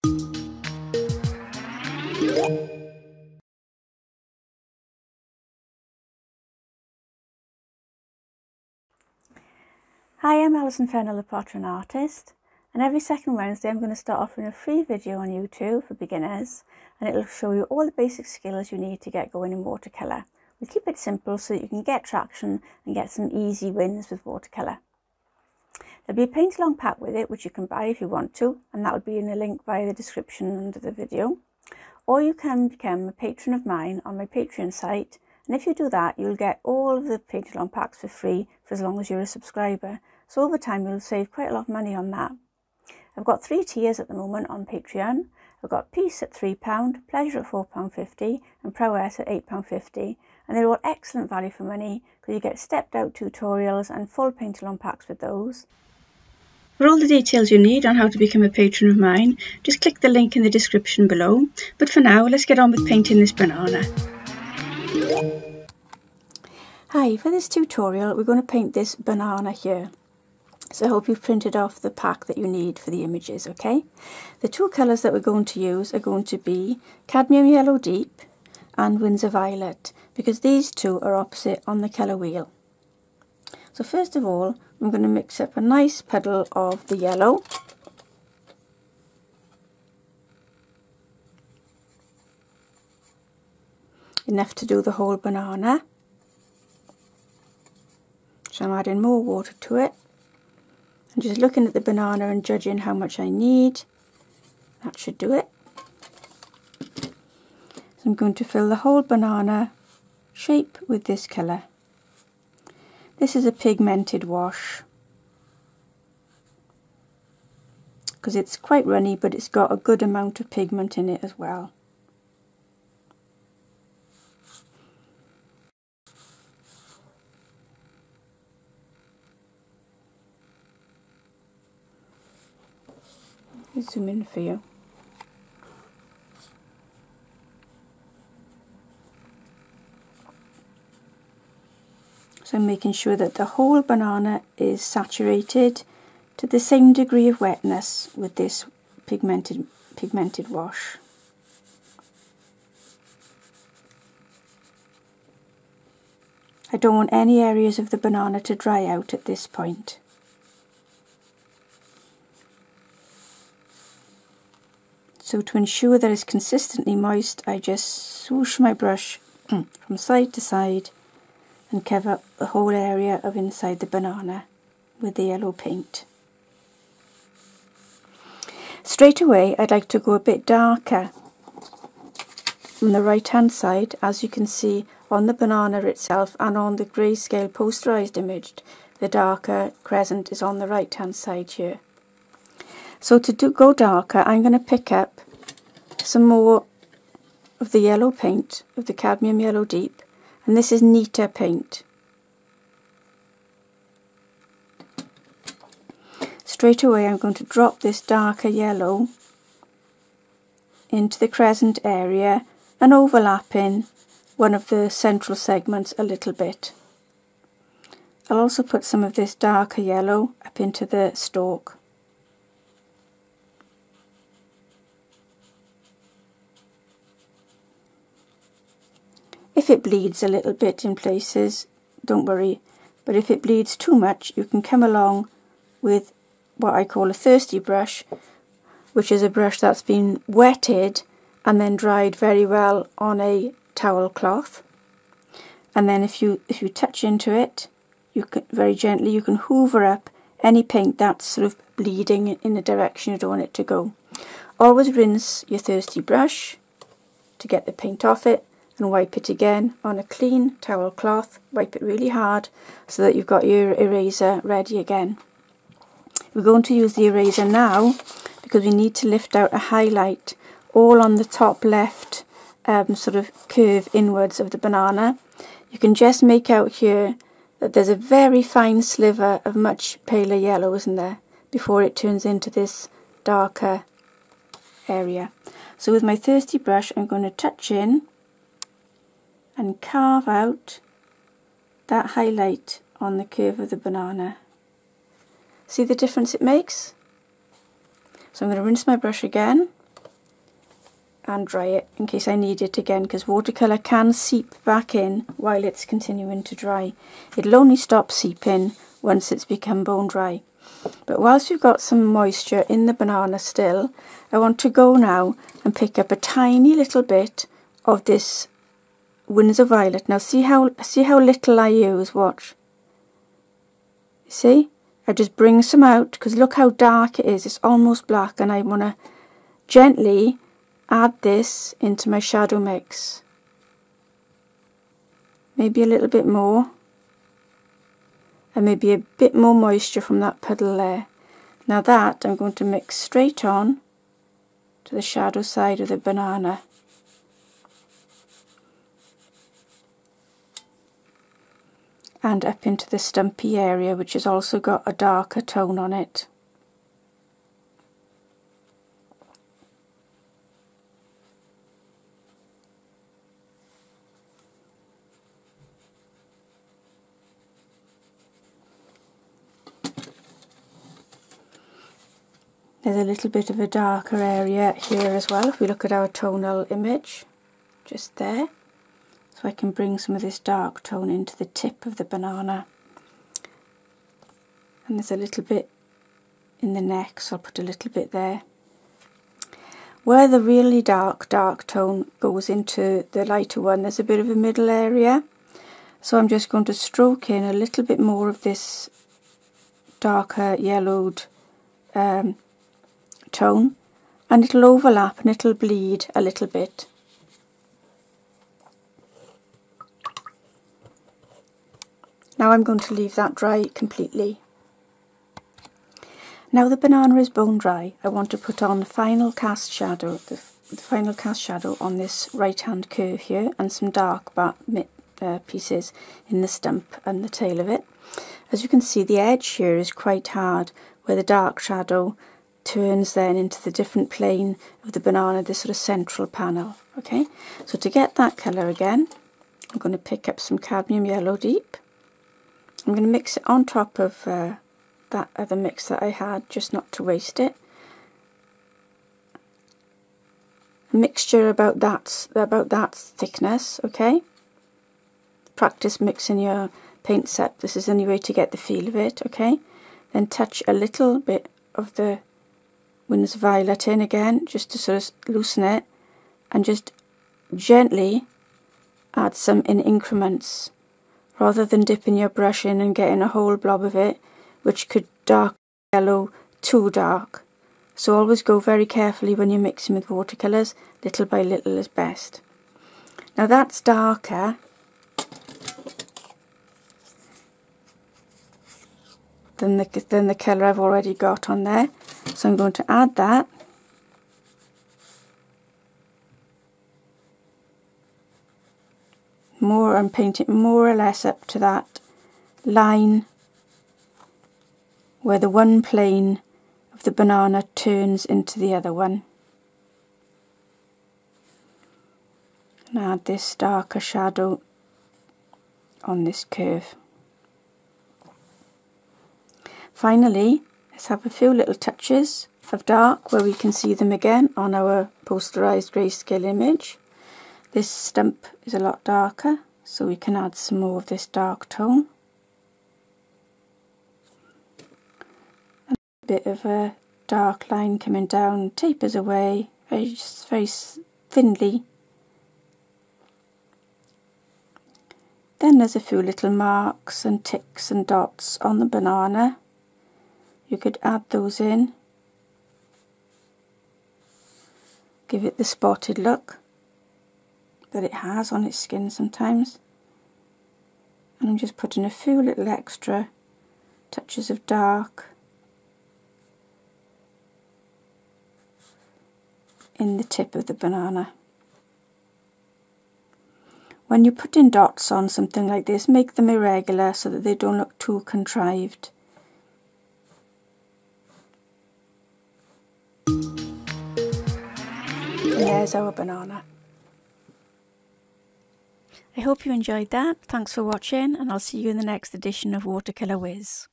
Hi, I'm Alison Fennell, the potter and artist, and every second Wednesday I'm going to start offering a free video on YouTube for beginners, and it'll show you all the basic skills you need to get going in watercolour. We'll keep it simple so that you can get traction and get some easy wins with watercolour. There'll be a paint along pack with it which you can buy if you want to, and that will be in a link via the description under the video. Or you can become a patron of mine on my Patreon site, and if you do that you'll get all of the paint along packs for free for as long as you're a subscriber. So over time you'll save quite a lot of money on that. I've got 3 tiers at the moment on Patreon. I've got Peace at £3, Pleasure at £4.50 and Prowess at £8.50, and they're all excellent value for money because you get stepped out tutorials and full paint along packs with those. For all the details you need on how to become a patron of mine, just click the link in the description below. But for now, let's get on with painting this banana. Hi, for this tutorial we're going to paint this banana here. So I hope you've printed off the pack that you need for the images, okay? The 2 colours that we're going to use are going to be Cadmium Yellow Deep and Windsor Violet, because these 2 are opposite on the colour wheel. So first of all, I'm going to mix up a nice puddle of the yellow. Enough to do the whole banana. So I'm adding more water to it. I'm just looking at the banana and judging how much I need. That should do it. So I'm going to fill the whole banana shape with this colour. This is a pigmented wash because it's quite runny, but it's got a good amount of pigment in it as well. I'll zoom in for you. So I'm making sure that the whole banana is saturated to the same degree of wetness with this pigmented wash. I don't want any areas of the banana to dry out at this point. So to ensure that it's consistently moist, I just swoosh my brush from side to side and cover up the whole area of inside the banana with the yellow paint. Straight away I'd like to go a bit darker on the right hand side. As you can see on the banana itself and on the grayscale posterized image, the darker crescent is on the right hand side here. So to go darker, I'm going to pick up some more of the yellow paint, of the Cadmium Yellow Deep, and this is neater paint. Straight away I'm going to drop this darker yellow into the crescent area and overlapping one of the central segments a little bit. I'll also put some of this darker yellow up into the stalk. If it bleeds a little bit in places, don't worry, but if it bleeds too much, you can come along with what I call a thirsty brush, which is a brush that's been wetted and then dried very well on a towel cloth. And then if you touch into it, you can very gently, you can hoover up any paint that's sort of bleeding in the direction you don't want it to go. Always rinse your thirsty brush to get the paint off it, and wipe it again on a clean towel cloth. Wipe it really hard so that you've got your eraser ready again. We're going to use the eraser now because we need to lift out a highlight all on the top left sort of curve inwards of the banana. You can just make out here that there's a very fine sliver of much paler yellow, isn't there, before it turns into this darker area. So with my thirsty brush I'm going to touch in and carve out that highlight on the curve of the banana. See the difference it makes? So I'm going to rinse my brush again and dry it in case I need it again, because watercolour can seep back in while it's continuing to dry. It'll only stop seeping once it's become bone dry. But whilst we've got some moisture in the banana still, I want to go now and pick up a tiny little bit of this Winsor Violet. Now see how little I use, watch. See? I just bring some out, because look how dark it is. It's almost black, and I want to gently add this into my shadow mix. Maybe a little bit more. And maybe a bit more moisture from that puddle there. Now that I'm going to mix straight on to the shadow side of the banana. And up into the stumpy area, which has also got a darker tone on it. There's a little bit of a darker area here as well, if we look at our tonal image, just there. So I can bring some of this dark tone into the tip of the banana. And there's a little bit in the neck, so I'll put a little bit there. Where the really dark tone goes into the lighter one, there's a bit of a middle area. So I'm just going to stroke in a little bit more of this darker yellowed tone, and it'll overlap and it'll bleed a little bit. Now I'm going to leave that dry completely. Now the banana is bone dry, I want to put on the final cast shadow, the final cast shadow on this right hand curve here, and some dark pieces in the stump and the tail of it. As you can see, the edge here is quite hard, where the dark shadow turns then into the different plane of the banana, this sort of central panel. Okay, so to get that colour again, I'm going to pick up some cadmium yellow deep. I'm going to mix it on top of that other mix that I had, just not to waste it. A mixture about that thickness, okay? Practice mixing your paint set. This is the only way to get the feel of it, okay? Then touch a little bit of the Winsor Violet in again, just to sort of loosen it, and just gently add some in increments, rather than dipping your brush in and getting a whole blob of it, which could dark yellow too dark. So always go very carefully when you're mixing with watercolours, little by little is best. Now that's darker than the colour I've already got on there. So I'm going to add that. More, and paint it more or less up to that line where the one plane of the banana turns into the other one. And add this darker shadow on this curve. Finally, let's have a few little touches of dark where we can see them again on our posterized grayscale image. This stump is a lot darker, so we can add some more of this dark tone. And a bit of a dark line coming down, tapers away, very thinly. Then there's a few little marks and ticks and dots on the banana. You could add those in. Give it the spotted look that it has on its skin sometimes. And I'm just putting a few little extra touches of dark in the tip of the banana. When you're putting dots on something like this, make them irregular so that they don't look too contrived. And there's our banana. I hope you enjoyed that. Thanks for watching, and I'll see you in the next edition of Watercolour Whizz.